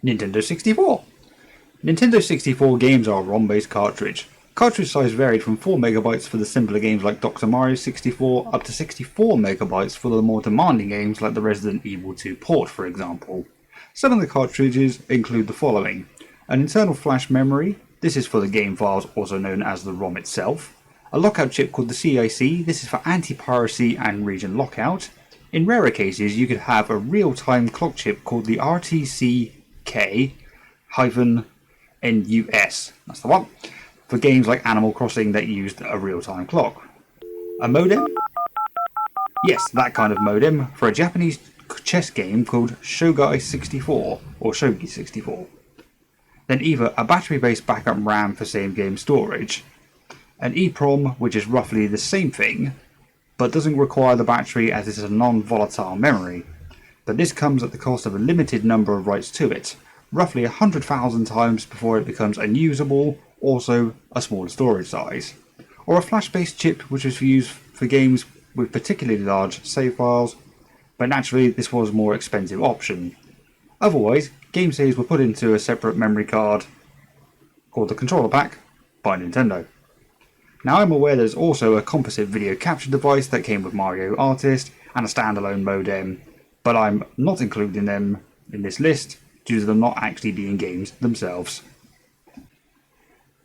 Nintendo 64. Nintendo 64 games are a ROM-based cartridge. Cartridge size varied from 4 MB for the simpler games like Dr. Mario 64 up to 64 MB for the more demanding games like the Resident Evil 2 port, for example. Some of the cartridges include the following: an internal flash memory, this is for the game files also known as the ROM itself, a lockout chip called the CIC, this is for anti-piracy and region lockout. In rarer cases you could have a real-time clock chip called the RTCK-NUS, that's the one, for games like Animal Crossing that used a real-time clock. A modem? Yes, that kind of modem for a Japanese chess game called Shogai 64 or Shogi 64. Then either a battery-based backup RAM for same game storage, an EEPROM which is roughly the same thing but doesn't require the battery as it is a non-volatile memory, but this comes at the cost of a limited number of writes to it, roughly 100,000 times before it becomes unusable, also a smaller storage size. Or a flash-based chip which was used for games with particularly large save files, but naturally this was a more expensive option. Otherwise, game saves were put into a separate memory card called the controller pack by Nintendo. Now I'm aware there's also a composite video capture device that came with Mario Artist and a standalone modem, but I'm not including them in this list due to them not actually being games themselves.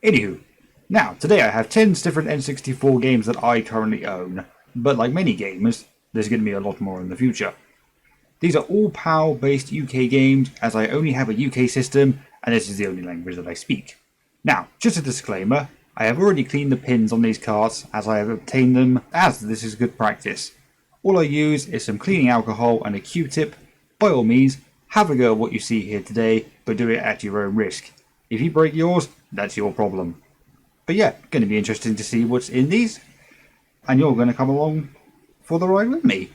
Anywho, now today I have 10 different N64 games that I currently own, but like many gamers, there's going to be a lot more in the future. These are all PAL based UK games as I only have a UK system and this is the only language that I speak. Now, just a disclaimer, I have already cleaned the pins on these cards as I have obtained them, as this is good practice. All I use is some cleaning alcohol and a Q-tip. By all means, have a go at what you see here today, but do it at your own risk. If you break yours, that's your problem. But yeah, going to be interesting to see what's in these, and you're going to come along for the ride with me.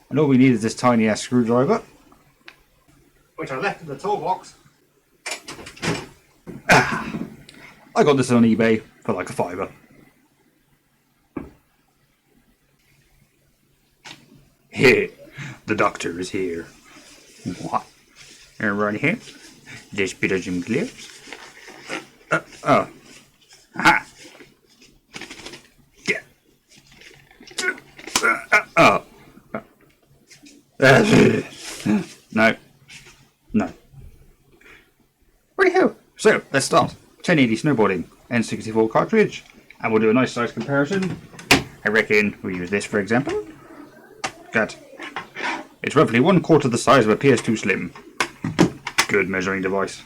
And all we need is this tiny ass screwdriver, which I left in the toolbox. I got this on eBay for like a £5. Here, the doctor is here. What? Right here. This bit of some clips. Ha! Yeah. No. No. Righty-ho. So, let's start. 1080 Snowboarding, N64 cartridge, and we'll do a nice size comparison. I reckon we'll use this for example. Good. It's roughly 1/4 the size of a PS2 Slim. Good measuring device.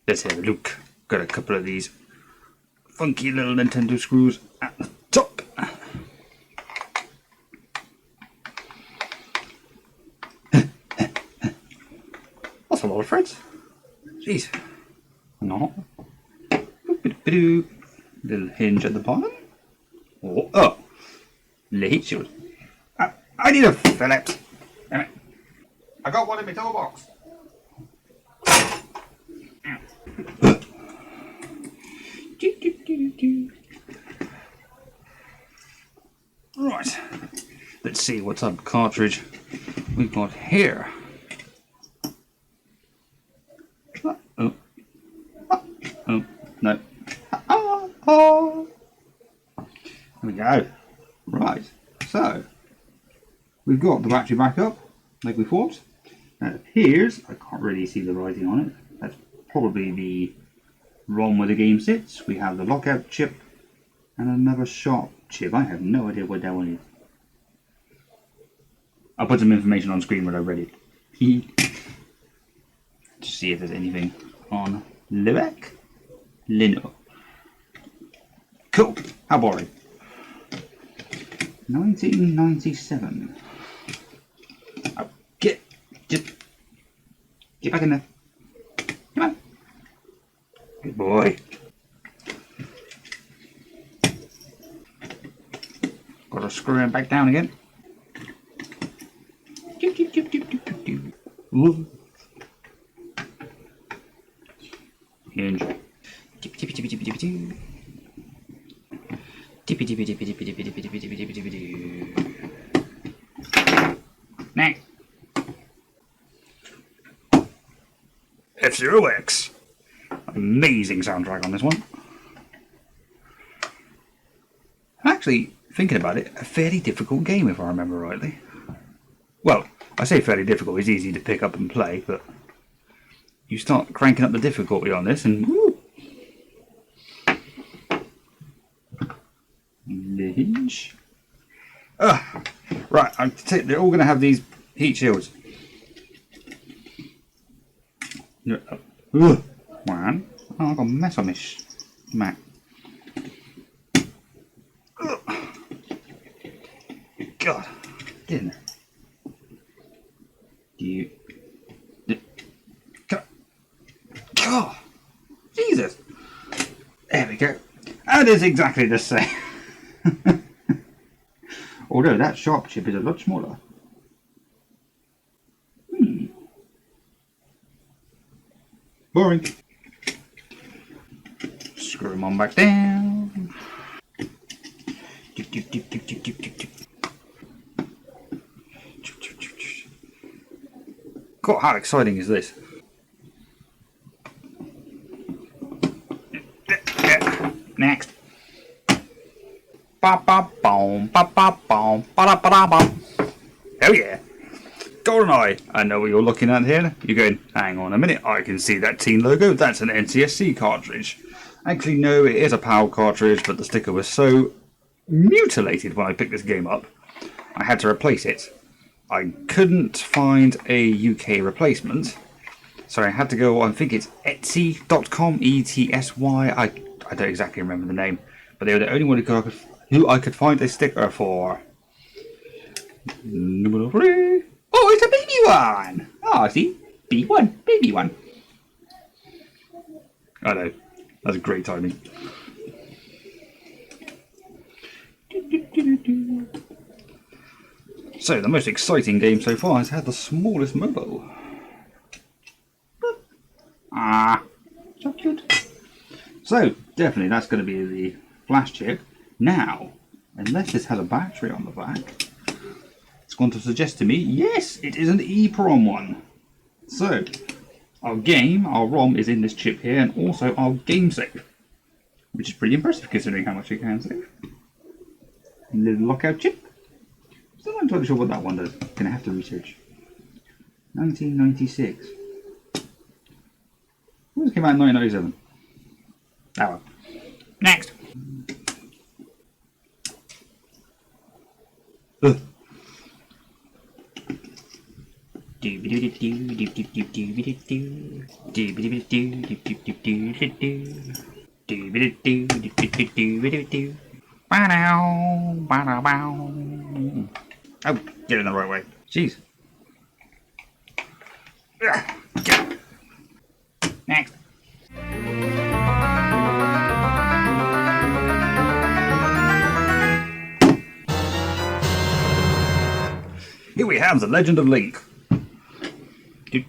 Let's have a look. Got a couple of these funky little Nintendo screws at the top. That's a lot of threads. Jeez. No. Little hinge at the bottom. Oh. Little heat shield. I need a Phillips. Damn it. I got one in my toolbox. Right. Let's see what type of cartridge we've got here. Oh, no. There we go. Right, so we've got the battery backup, like we thought. Now it appears, I can't really see the writing on it, that's probably the ROM where the game sits. We have the lockout chip and another sharp chip. I have no idea what that one is. I'll put some information on screen when I read it. To see if there's anything on the back. Lino. Cool. How boring. 1997. Oh, get back in there. Come on. Good boy. Got to screw him back down again. Ooh. Hinge. Tippy tippy tippy tippy tippy tippy. Tippy tippy tippy tippy tippy tippy tippy tippy tippy tippy tippy. Next. Sure works. Amazing soundtrack on this one. Actually, thinking about it, a fairly difficult game if I remember rightly. Well, I say fairly difficult, it's easy to pick up and play, but you start cranking up the difficulty on this and woo! Right, they're all going to have these heat shields. One. Oh, I've got a mess on this mat. God, get in there. God, Jesus. There we go. And it's exactly the same. Although that sharp chip is a lot smaller. Boring. Screw them on back down. God, how exciting is this? Next. Oh yeah. Goldeneye. I know what you're looking at here. You're going, hang on a minute, I can see that teen logo. That's an NTSC cartridge. Actually, no, it is a PAL cartridge, but the sticker was so mutilated when I picked this game up, I had to replace it. I couldn't find a UK replacement, so I had to go, I think it's Etsy.com, E-T-S-Y, I don't exactly remember the name, but they were the only one who I could find a sticker for. Number 3. Oh, it's a baby one! Oh, see? B1, baby one. I know, that's great timing. So, the most exciting game so far has had the smallest mobile. Ah, so cute. So, definitely that's going to be the flash chip. Now, unless this has a battery on the back, it's going to suggest to me, yes, it is an EEPROM one. So, our ROM is in this chip here, and also our game save, which is pretty impressive considering how much it can save. Little lockout chip. Still not entirely sure what that one does. Gonna have to research. 1996. This came out in 1997. That one. Next. Oh, get it in the right way. Jeez. Next. Here we have the Legend of Link. I'm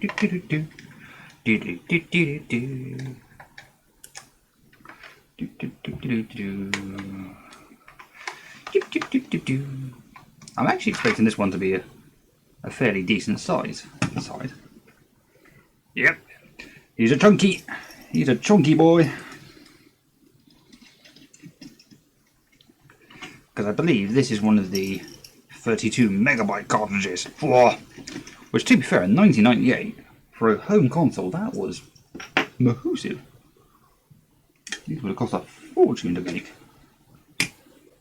actually expecting this one to be a fairly decent size inside. Yep, he's a chunky boy. Because I believe this is one of the 32 megabyte cartridges. Which, to be fair, in 1998, for a home console, that was massive. These would have cost a fortune to make.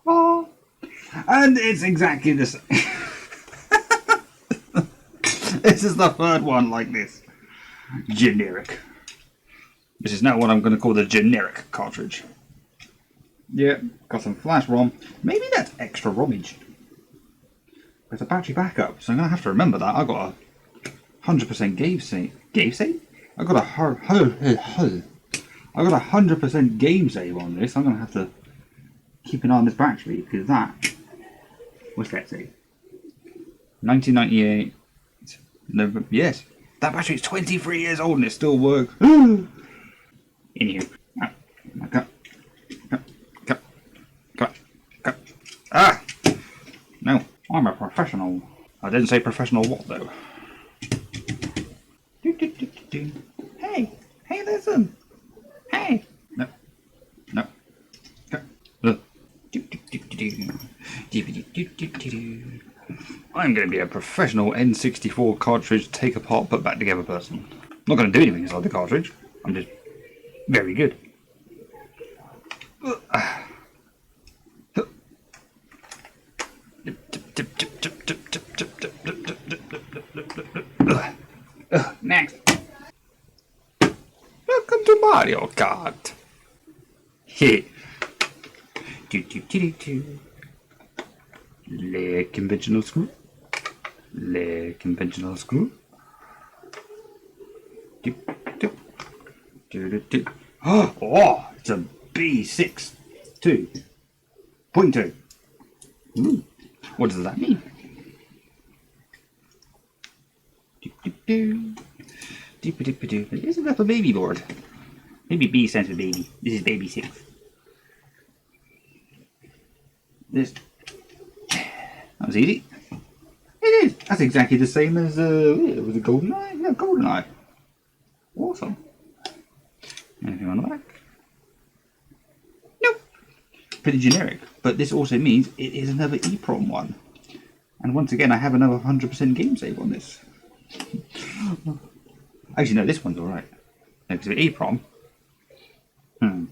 Oh. And it's exactly the same. This is the third one like this. Generic. This is now what I'm going to call the generic cartridge. Yeah, got some flash ROM. Maybe that's extra ROMage. There's a battery backup, so I'm going to have to remember that. I got a 100% game save. Game save? I got a 100% game save on this. I'm going to have to keep an eye on this battery because that. What's that say? 1998. No, yes, that battery is 23 years old and it still works. In here. Ah! No, I'm a professional. I didn't say professional what though. Hey, listen. Hey. No. No. I'm going to be a professional N64 cartridge take apart, put back together person. I'm not going to do anything inside the cartridge. I'm just very good. Next. Welcome to Mario Kart. Hey. Le conventional screw. Le conventional screw. Oh, it's a B6 2.2. What does that mean? Isn't that a baby board? Maybe B stands for baby. This is baby 6. This. That was easy. It is. That's exactly the same as it was a Goldeneye. Yeah, Goldeneye. Awesome. Anything on the back? Nope. Pretty generic. But this also means it is another EEPROM one. And once again, I have another 100% game save on this. Actually, no, this one's alright. No, because of EEPROM. I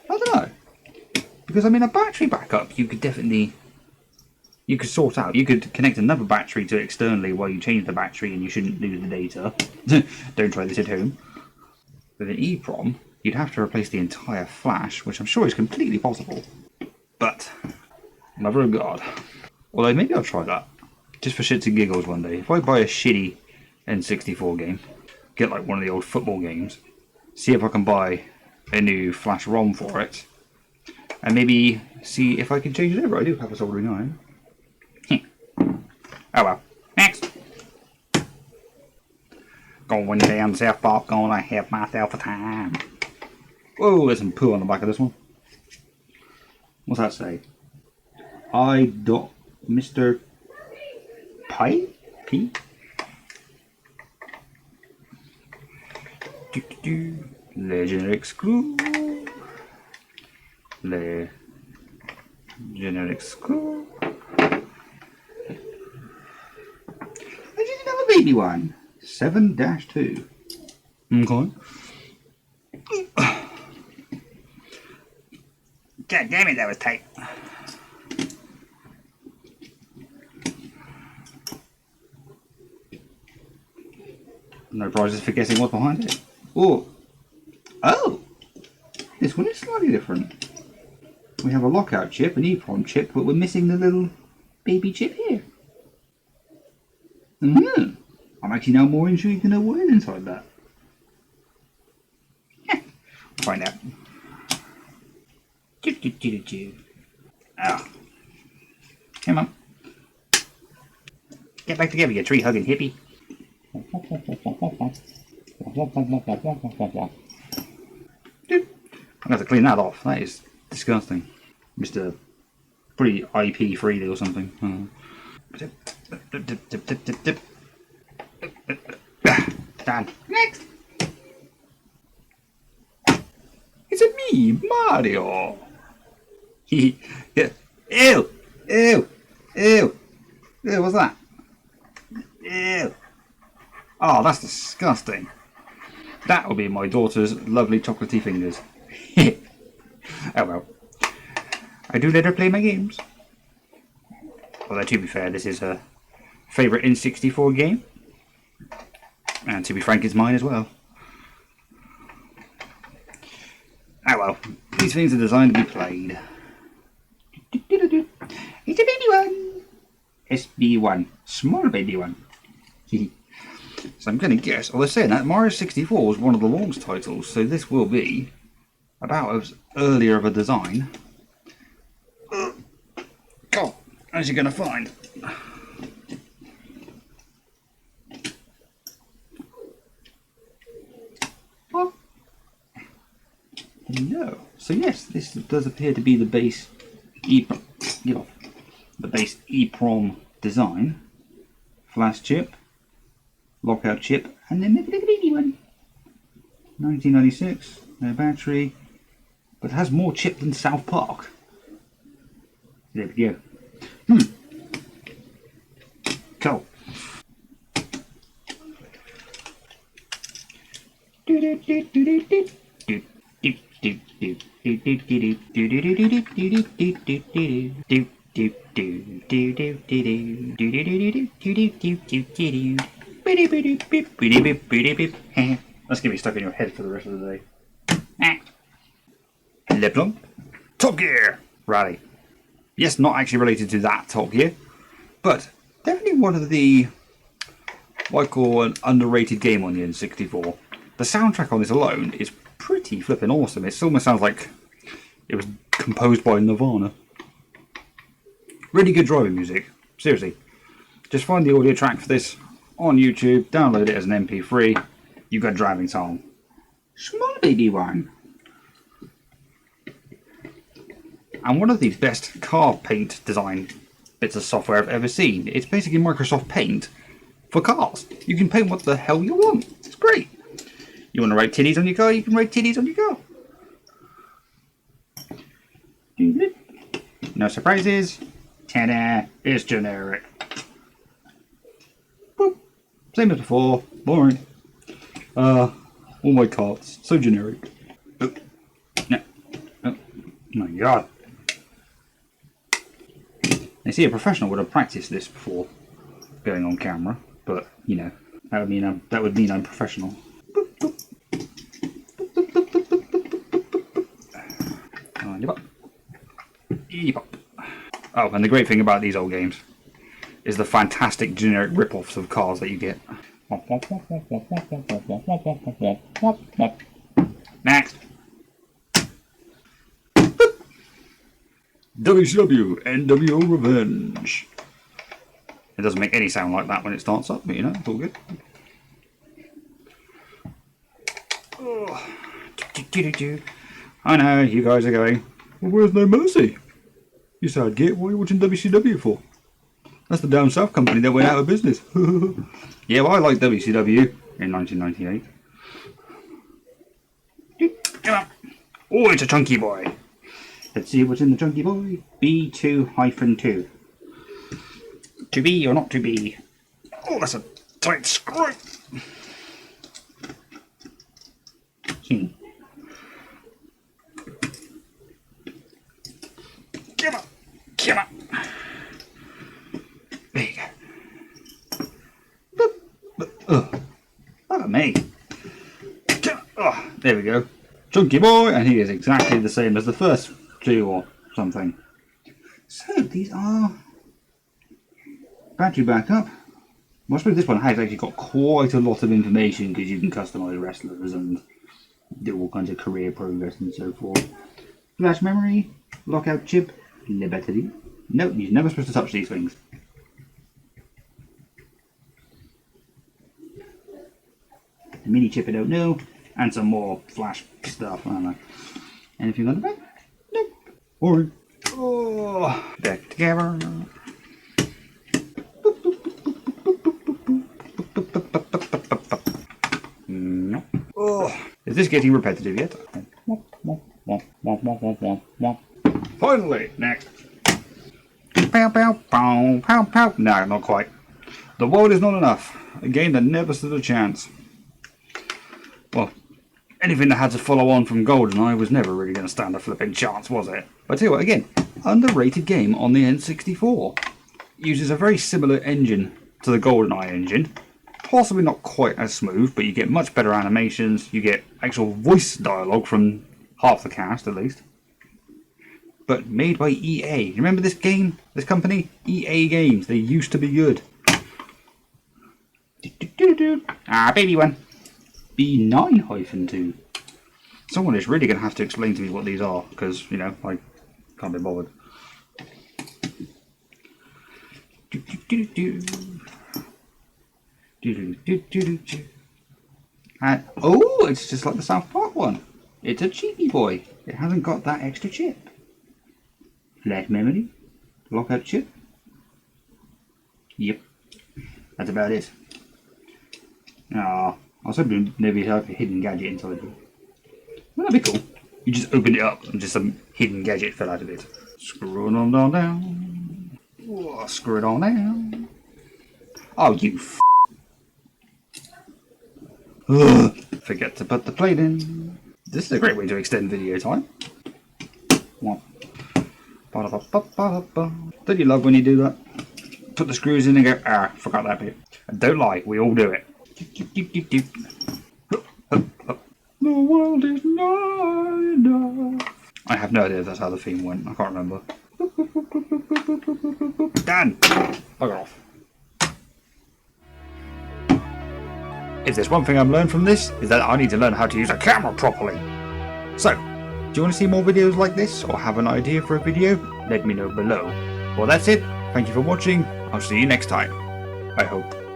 don't know. Because I mean, a battery backup, you could definitely. You could sort out. You could connect another battery to externally while you change the battery, and you shouldn't lose the data. Don't try this at home. With an EEPROM, you'd have to replace the entire flash, which I'm sure is completely possible. But, mother of God. Although maybe I'll try that. Just for shits and giggles one day. If I buy a shitty N64 game, get like one of the old football games, see if I can buy a new flash ROM for it, and maybe see if I can change it over. I do have a soldering iron. Oh well. Next. Going down South Park, gonna have myself a time. Whoa, there's some poo on the back of this one. What's that say? Mr. Pie? P? Generic screw. Generic screw. I did another baby one. 7-2. Okay. God damn it, that was tight. No prizes for guessing what's behind it. Oh! This one is slightly different. We have a lockout chip, an EEPROM chip, but we're missing the little baby chip here. I'm actually now more intrigued to know what is inside that. We'll find out. Oh. Come on. Get back together, you tree hugging hippie. Dude, I'm going to have to clean that off. That is disgusting. Mr. Pretty IP freely or something. Done. Next. It's a me, Mario. Ew. Ew. Ew. Ew. What's that? Ew. Oh, that's disgusting. That will be my daughter's lovely chocolatey fingers. Oh well. I do let her play my games. Although to be fair, this is her favourite N64 game. And to be frank, it's mine as well. Oh well. These things are designed to be played. It's a baby one. SB1. Small baby one. So I'm going to guess, although saying that, Mario 64 was one of the launch titles, so this will be about as earlier of a design. God, as you're going to find. What? No. So yes, this does appear to be the base EEPROM design. Flash chip. Lockout chip, and then maybe the baby one. 1996, no battery, but has more chip than South Park. There we go. Cool. That's gonna be stuck in your head for the rest of the day. Leblon. Top Gear Rally. Yes, not actually related to that Top Gear, but definitely one of the what I call an underrated game on the N64. The soundtrack on this alone is pretty flippin' awesome. It almost sounds like it was composed by Nirvana. Really good driving music. Seriously. Just find the audio track for this on YouTube, download it as an MP3. You've got a driving song. Small baby one. And one of the best car paint design bits of software I've ever seen. It's basically Microsoft Paint for cars. You can paint what the hell you want. It's great. You want to write titties on your car, you can write titties on your car. No surprises. Ta-da! It's generic. Boop. Same as before. Boring. All my carts. So generic. Oh. No. Oh my god. You see, a professional would have practiced this before going on camera, but you know, that would mean I'm professional. Oh, and the great thing about these old games is the fantastic generic rip-offs of cars that you get. Next. WCW NWO Revenge. It doesn't make any sound like that when it starts up, but you know, it's all good. I know, you guys are going, well, where's No Mercy? You said, get what are you watching WCW for? That's the down south company that went out of business. Yeah, well, I like WCW in 1998. Come on. Oh, it's a chunky boy. Let's see what's in the chunky boy. B2-2. To be or not to be? Oh, that's a tight screw. Come on. Come on. There you go. Look at me. Oh, there we go. Chunky boy, and he is exactly the same as the first two or something. So these are battery backup. Well, I suppose this one has actually got quite a lot of information because you can customize wrestlers and do all kinds of career progress and so forth. Flash memory, lockout chip, liberty. No, you're never supposed to touch these things. A mini chip I don't know, and some more flash stuff. I don't know. Anything on the back? Nope. Boring. Oh, back together. No. Oh, is this getting repetitive yet? Finally, next. Pow, pow, pow, pow, pow. No, not quite. The World Is Not Enough. A game that never stood a chance. Well, anything that had to follow on from Goldeneye was never really going to stand a flipping chance, was it? But I tell you what, again, underrated game on the N64. Uses a very similar engine to the Goldeneye engine. Possibly not quite as smooth, but you get much better animations. You get actual voice dialogue from half the cast, at least. But made by EA. You remember this game? This company? EA Games. They used to be good. Ah, baby one. B9-2. Someone is really going to have to explain to me what these are, because, you know, I can't be bothered. And, oh, it's just like the South Park one. It's a cheapy boy. It hasn't got that extra chip. Flash memory. Lockout chip. Yep. That's about it. Ah, I was hoping maybe have a hidden gadget inside it. Wouldn't that be cool? You just open it up and just some hidden gadget fell out of it. Screw it on down. Oh, screw it on down. Oh, you Ugh. Forget to put the plate in. This is a great way to extend video time. What? Don't you love when you do that? Put the screws in and go, ah, forgot that bit. And don't lie, we all do it. The world is not enough. I have no idea if that's how the theme went. I can't remember. Dan! Bugger off. If there's one thing I've learned from this, is that I need to learn how to use a camera properly. So, do you want to see more videos like this, or have an idea for a video? Let me know below. Well, that's it. Thank you for watching. I'll see you next time. I hope.